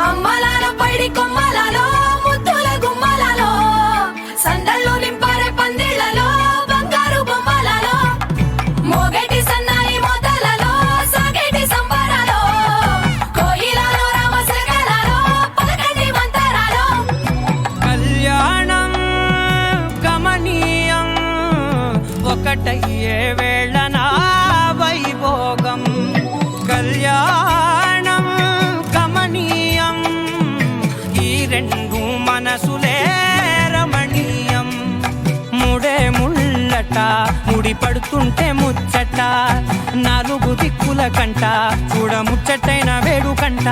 అమ్మలాలో పైడి కొమ్మలాలో ముద్దుల గుమ్మలాలో సందళ్ళు నింపారే పందిళ్లలో బంగారు బొమ్మలాలో మోగేటి సన్నాయి మోతలలో సాగేటి సంబరాలో కోయిలలో రామశకలలో పలకండి మంతరాలో కళ్యాణం గమనీయం ఒకటయ్యే వేళ నా వైభోగం కళ్యాణం గమనీయం ఈ రెండు మనసులే రమణీయం ముడే ముళ్ళట ముడి పడుతుంటే ముచ్చట నాలుగు దిక్కుల కంట చూడ ముచ్చటైన వేడుకంట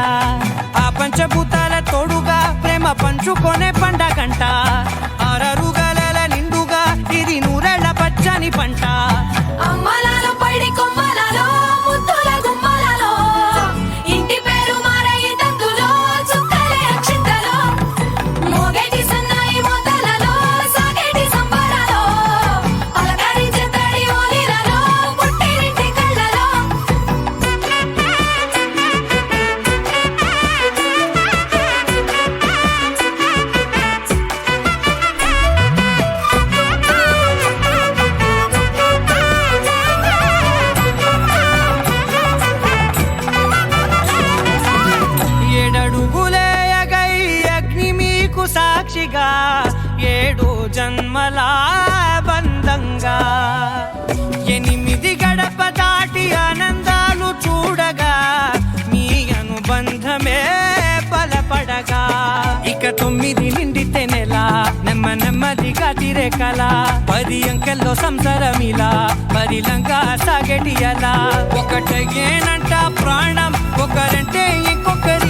ఆ పంచభూతాల తోడుగా ప్రేమ పంచుకొనే పండగంట ఆరరుగల నిండుగా ఇది నూరెళ్ళ పచ్చని పంట అమ్మలాలో పైడి కొమ్మలాలో ముద్దుల గుమ్మలాలో ఇంటి పేరు మారయి తందులో చుక్కలే అక్షింతలో మోగేటి సన్నాయి మోతలలో సాగేటి సంబరాలో పలకరించే తడి ఓలిలలో పుట్టినింటి కళ్ళలో ఏడడుగులే ఎగై అగ్ని మీకు సాక్షిగా ఏడు జన్మల బంధంగా ఎనిమిది గడప దాటి ఆనందాలు చూడగా మీ అనుబంధమే బలపడగా ఇక 9 నిండితే నెల నెమ్మదిగా తిరేకల 10 అంకెల్లో సంసారమిలా పరిలంగా సాగేటి అలా ఒకటేనంట ప్రాణం ఒకరంటే ఇంకొకరి